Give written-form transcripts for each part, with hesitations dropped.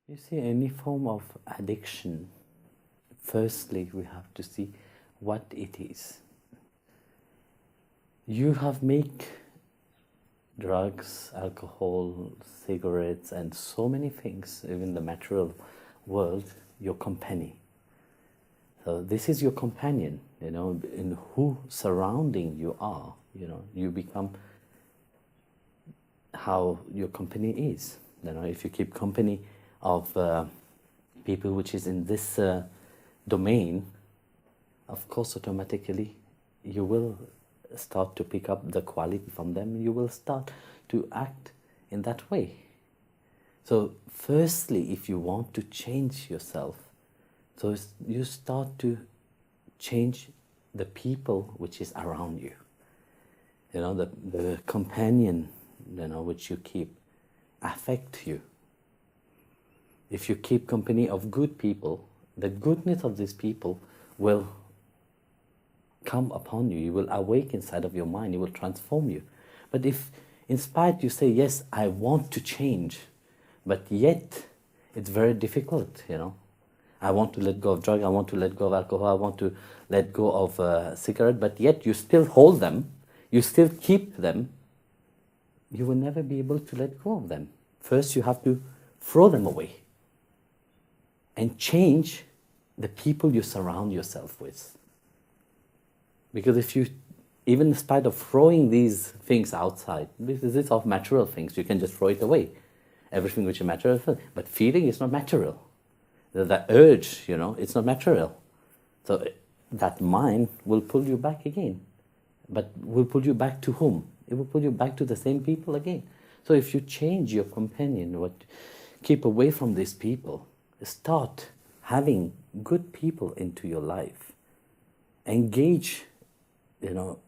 You see, any form of addiction, firstly, we have to see what it is. You have made drugs, alcohol, cigarettes, and so many things, even the material world, your company. So this is your companion, in who surrounding you are, you become how your company is. If you keep company of people which is in this domain, of course automatically you will start to pick up the quality from them. You will start to act in that way. So firstly, if you want to change yourself, so you start to change the people which is around you. The companion, which you keep affect you. If you keep company of good people, the goodness of these people will come upon you. You will awake inside of your mind. It will transform you. But if in spite you say, yes, I want to change, but yet it's very difficult, I want to let go of drugs, I want to let go of alcohol, I want to let go of cigarette, but yet you still hold them, you still keep them, you will never be able to let go of them. First you have to throw them away and change the people you surround yourself with. Because if you, even in spite of throwing these things outside, because it's of material things, you can just throw it away. Everything which is material, but feeling is not material. The urge, it's not material. So that mind will pull you back again. But will pull you back to whom? It will pull you back to the same people again. So if you change your companion, keep away from these people, start having good people into your life. Engage, with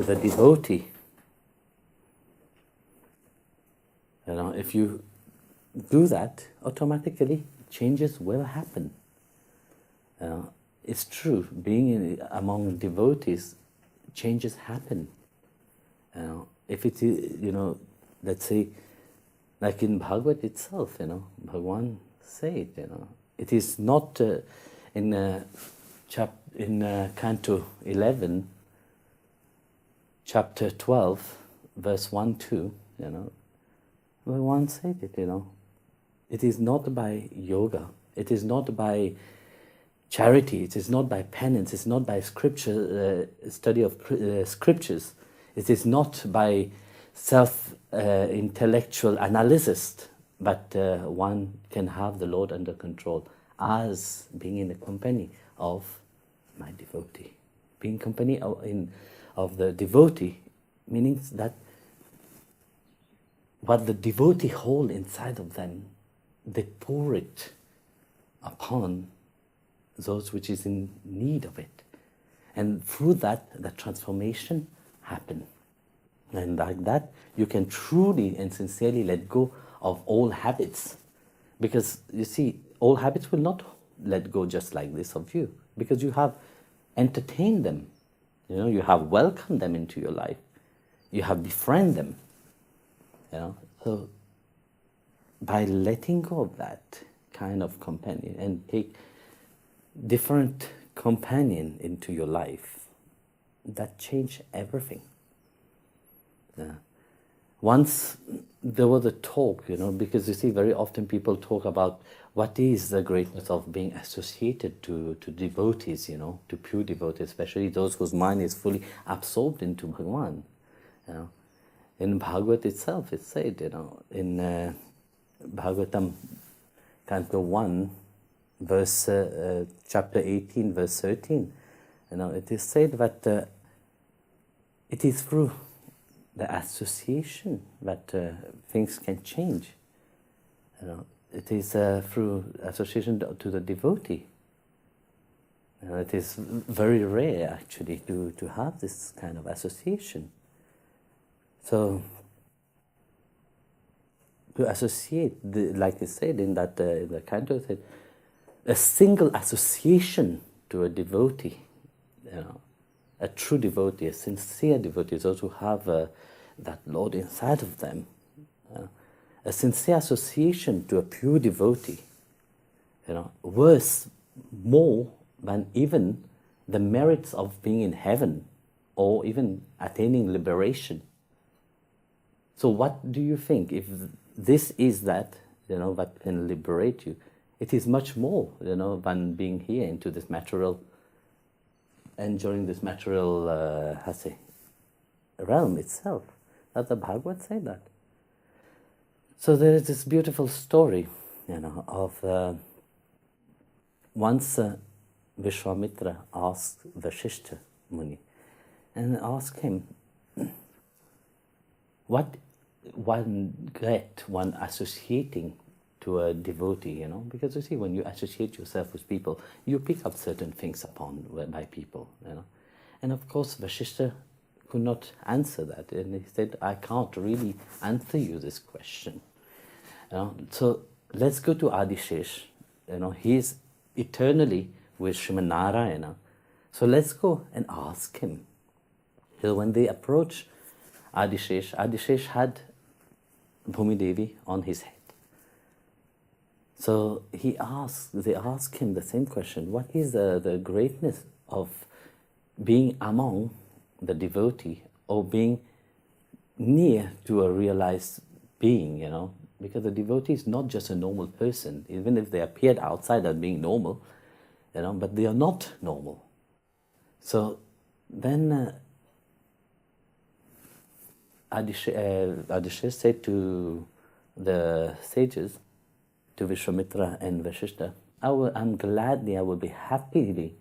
a devotee. If you do that, automatically changes will happen. It's true, being among devotees, changes happen. If it is, let's say, like in Bhagavad itself, Bhagavan said, it is not in Canto 11, chapter 12, verse 1, 2, Bhagavan said it, it is not by yoga, it is not by charity, it is not by penance, it's not by scripture, study of scriptures, it is not by self-intellectual analysis, but one can have the Lord under control as being in the company of my devotee. Being company of the devotee meaning that what the devotee hold inside of them, they pour it upon those which is in need of it. And through that, the transformation happen. And like that, you can truly and sincerely let go of old habits. Because you see, old habits will not let go just like this of you. Because you have entertained them. You have welcomed them into your life. You have befriended them. So by letting go of that kind of companion and take different companion into your life, that changed everything. Once there was a talk, because you see very often people talk about what is the greatness of being associated to devotees, to pure devotees, especially those whose mind is fully absorbed into Bhagavan. In Bhagavad itself, it said, in Bhagavatam, Canto 1, verse, chapter 18, verse 13, it is said that it is through the association that things can change. It is through association to the devotee. It is very rare, actually, to have this kind of association. So, to associate, like it said in that the canto, said, a single association to a devotee, a true devotee, a sincere devotee, those who have that Lord inside of them, a sincere association to a pure devotee, worth more than even the merits of being in heaven or even attaining liberation. So what do you think? If this is that, that can liberate you, it is much more, than being here into this material, enjoying this material, realm itself. Does the Bhagavad say that? So there is this beautiful story, of once Vishwamitra asked Vashishta Muni and asked him, what one get one associating to a devotee, because you see, when you associate yourself with people, you pick up certain things by people, And of course, Vashishta could not answer that, and he said, I can't really answer you this question. So let's go to Adishesh. He is eternally with Sriman Narayana. So let's go and ask him. So when they approach Adishesh, Adishesh had Bhumi Devi on his head. So they ask him the same question. What is the greatness of being among the devotee or being near to a realized being, Because the devotee is not just a normal person, even if they appeared outside as being normal, but they are not normal. So then Adishesh said to the sages, to Vishwamitra and Vashishta, I will be happily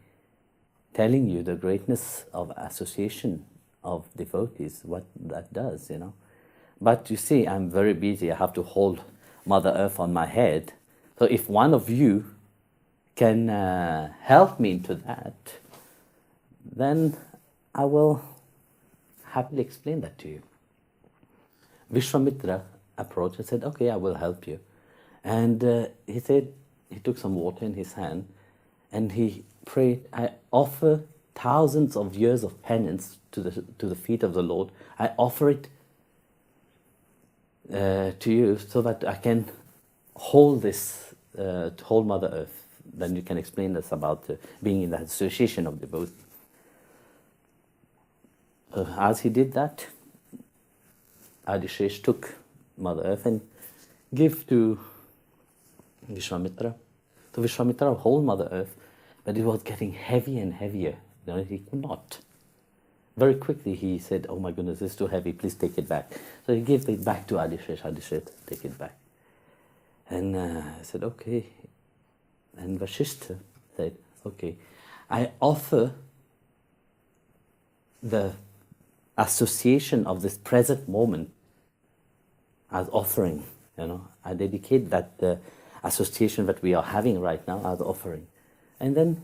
telling you the greatness of association of devotees, what that does, But you see, I'm very busy. I have to hold Mother Earth on my head. So if one of you can help me into that, then I will happily explain that to you. Vishwamitra approached and said, okay, I will help you. And he said, he took some water in his hand and he prayed, I offer thousands of years of penance to the feet of the Lord. I offer it to you so that I can hold this, hold Mother Earth. Then you can explain this about being in that association of devotees. As he did that, Adishesh took Mother Earth and gave to Vishwamitra. So Vishwamitra hold Mother Earth, but it was getting heavier and heavier. He could not. Very quickly he said, oh my goodness, this is too heavy, please take it back. So he gave it back to Adishesh. Adishesh, take it back. And I said, okay. And Vashishta said, okay, I offer the association of this present moment as offering. I dedicate that association that we are having right now as offering. And then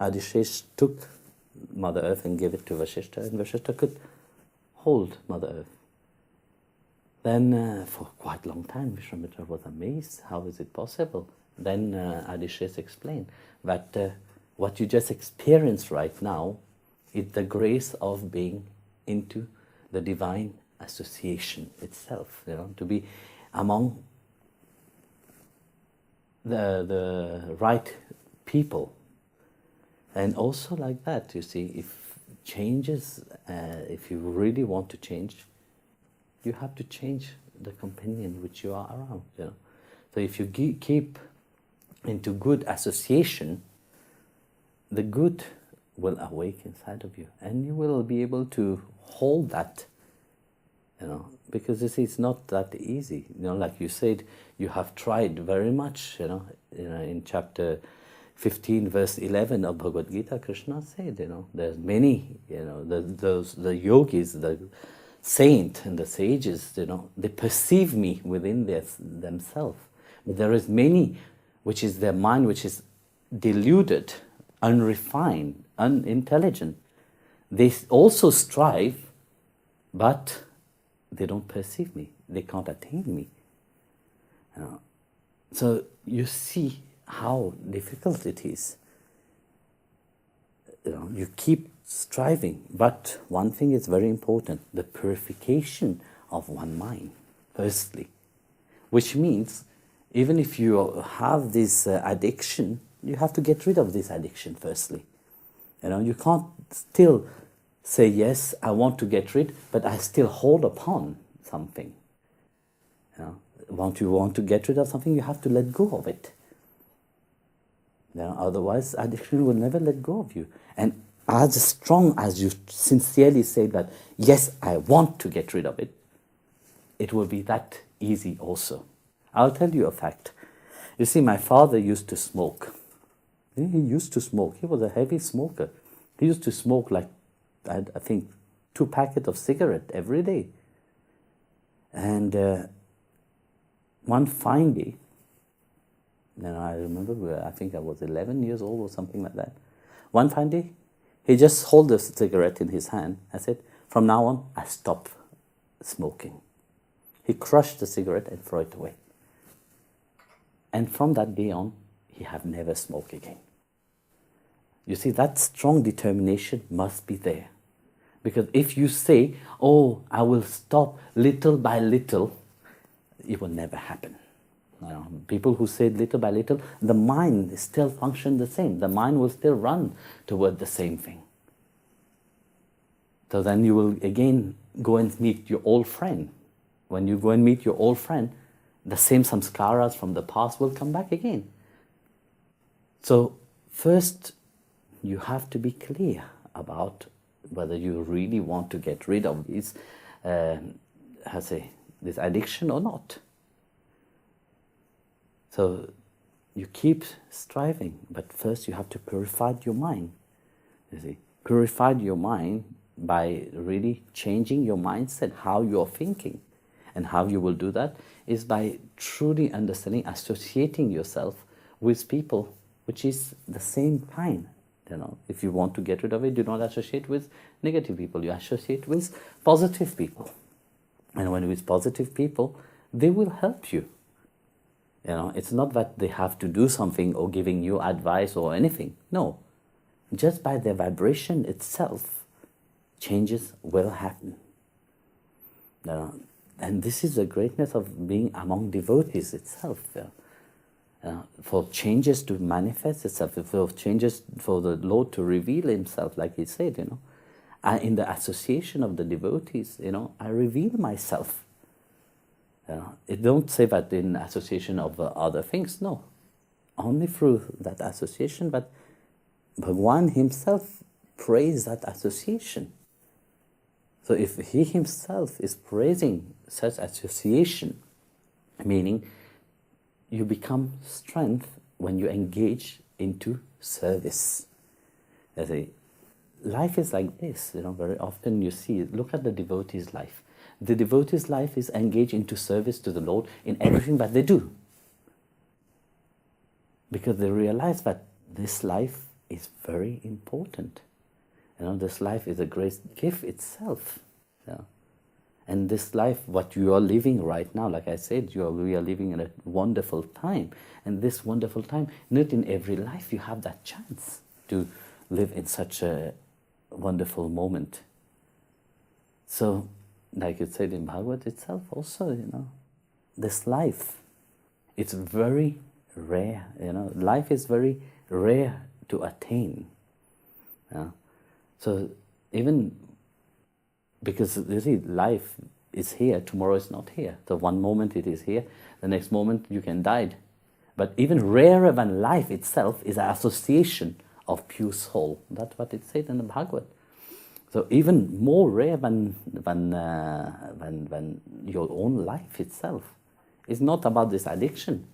Adishesh took Mother Earth and gave it to Vashishta, and Vashishta could hold Mother Earth. Then for quite a long time Vishwamitra was amazed, how is it possible? Then Adishesh explained that what you just experienced right now is the grace of being into the divine association itself, to be among the right people. And also like that, you see, if changes, if you really want to change, you have to change the companion which you are around, So if you keep into good association, the good will awake inside of you, and you will be able to hold that, because you see, it's not that easy. Like you said, you have tried very much, in chapter 15 verse 11 of Bhagavad Gita, Krishna said, there's many, the yogis, the saint and the sages, they perceive me within themselves. But there is many, which is their mind, which is deluded, unrefined, unintelligent. They also strive, but they don't perceive me. They can't attain me. So you see how difficult it is. You keep striving, but one thing is very important: the purification of one mind. Firstly, which means even if you have this addiction, you have to get rid of this addiction firstly. You can't still say, yes, I want to get rid, but I still hold upon something. Once you want to get rid of something, you have to let go of it. Otherwise, addiction will never let go of you. And as strong as you sincerely say that, yes, I want to get rid of it, it will be that easy also. I'll tell you a fact. You see, my father used to smoke. He used to smoke. He was a heavy smoker. He used to smoke like, I think, 2 packets of cigarette every day. And one fine day, I remember, I think I was 11 years old or something like that. One fine day, he just held the cigarette in his hand. I said, from now on, I stop smoking. He crushed the cigarette and threw it away. And from that day on, he have never smoked again. You see, that strong determination must be there. Because if you say, oh, I will stop little by little, it will never happen. People who say little by little, the mind still functions the same. The mind will still run toward the same thing. So then you will again go and meet your old friend. When you go and meet your old friend, the same samskaras from the past will come back again. So first, you have to be clear about whether you really want to get rid of this, this addiction or not. So you keep striving, but first you have to purify your mind. You see, purify your mind by really changing your mindset, how you're thinking. And how you will do that is by truly understanding, associating yourself with people which is the same kind. If you want to get rid of it, do not associate with negative people. You associate with positive people. And when with positive people, they will help you. It's not that they have to do something or giving you advice or anything. No. Just by their vibration itself, changes will happen. And this is the greatness of being among devotees itself. For changes to manifest itself, for changes for the Lord to reveal Himself, like He said, in the association of the devotees, I reveal myself. It don't say that in association of other things, no. Only through that association, but Bhagwan Himself praised that association. So if He Himself is praising such association, meaning you become strength when you engage into service. Life is like this, very often you see, look at the devotee's life. The devotee's life is engaged into service to the Lord in everything that they do. Because they realize that this life is very important. This life is a great gift itself. And this life, what you are living right now, like I said, we are living in a wonderful time. And this wonderful time, not in every life you have that chance to live in such a wonderful moment. So, like it said in Bhagavad itself also, this life, it's very rare, life is very rare to attain. So even because you see, life is here, tomorrow is not here. So one moment it is here, the next moment you can die. But even rarer than life itself is an association of pure soul. That's what it said in the Bhagavad. So even more rare than your own life itself. It's not about this addiction.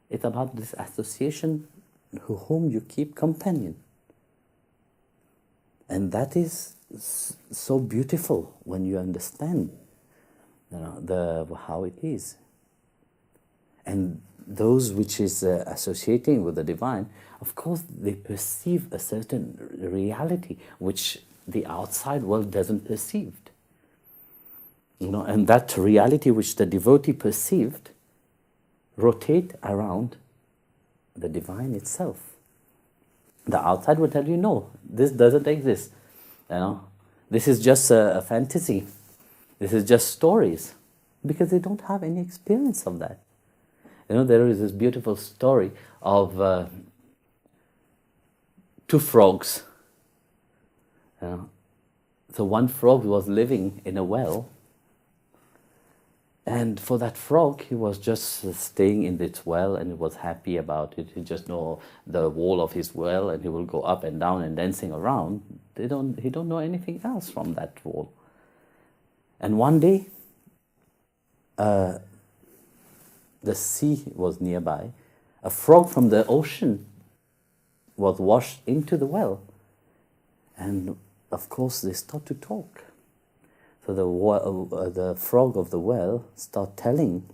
It's about this association whom you keep companion. And that is so beautiful when you understand how it is. And those which is associating with the divine, of course they perceive a certain reality which the outside world doesn't perceive. And that reality which the devotee perceived rotate around the divine itself. The outside will tell you, no, this doesn't exist. This is just a fantasy. This is just stories. Because they don't have any experience of that. There is this beautiful story of two frogs. So one frog was living in a well, and for that frog, he was just staying in this well, and he was happy about it. He just know the wall of his well, and he will go up and down and dancing around. He don't know anything else from that wall. And one day, the sea was nearby. A frog from the ocean was washed into the well, and of course they start to talk. So the frog of the well start telling,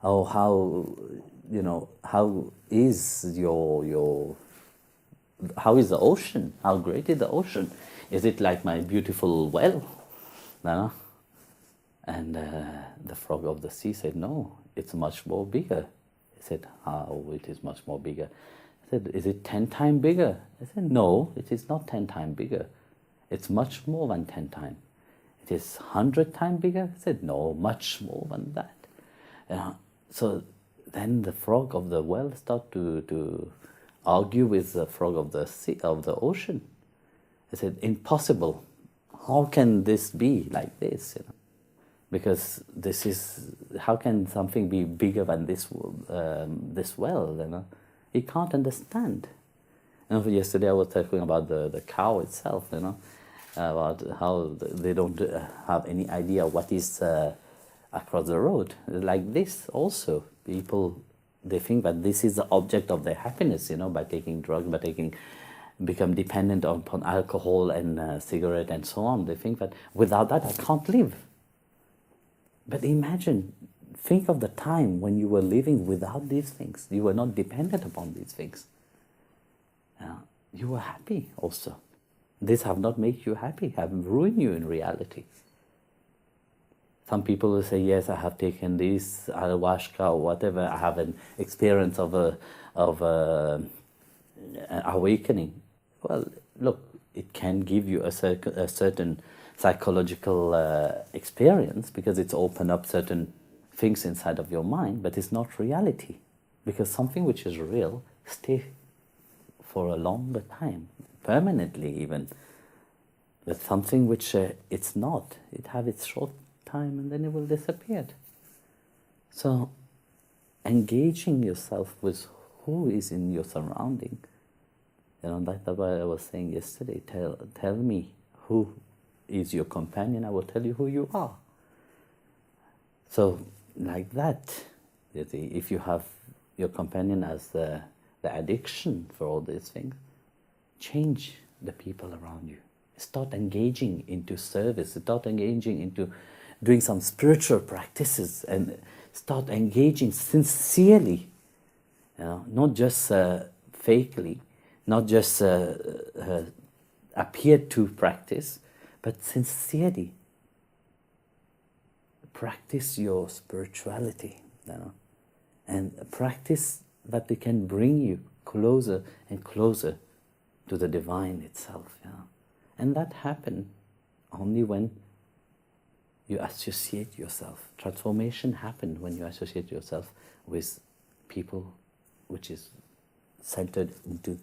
oh, how is how is the ocean? How great is the ocean? Is it like my beautiful well? No? And the frog of the sea said, no, it's much more bigger. He said, how it is much more bigger? I said, is it 10 times bigger? I said, no, it is not 10 times bigger. It's much more than 10 times. It is 100 times bigger? I said, no, much more than that. So then the frog of the well started to argue with the frog of the sea, of the ocean. I said, impossible. How can this be like this? Because this is, how can something be bigger than this well? He can't understand. Yesterday I was talking about the cow itself, about how they don't have any idea what is across the road. Like this also, people, they think that this is the object of their happiness, by taking drugs, become dependent upon alcohol and cigarette and so on. They think that without that I can't live. But imagine, think of the time when you were living without these things. You were not dependent upon these things. You were happy also. These have not made you happy, have ruined you in reality. Some people will say, yes, I have taken this ayahuasca or whatever. I have an experience of awakening. Well, look, it can give you a certain psychological experience because it's opened up certain things inside of your mind, but it's not reality. Because something which is real stays for a longer time, permanently even. But something which it's not, it have its short time and then it will disappear. So engaging yourself with who is in your surrounding, that's what I was saying yesterday. Tell me who is your companion, I will tell you who you are. So like that, if you have your companion as the addiction for all these things, change the people around you. Start engaging into service, start engaging into doing some spiritual practices, and start engaging sincerely, not just fakely, not just appear to practice, but sincerely practice your spirituality, and practice that they can bring you closer and closer to the divine itself. And that happens only when you associate yourself. Transformation happens when you associate yourself with people which is centered into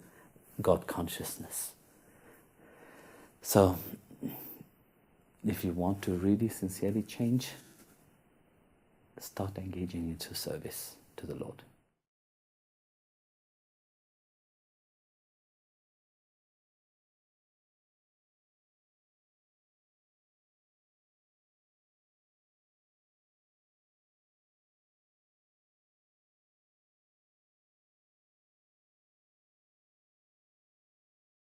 God consciousness. So, if you want to really sincerely change, start engaging into service to the Lord.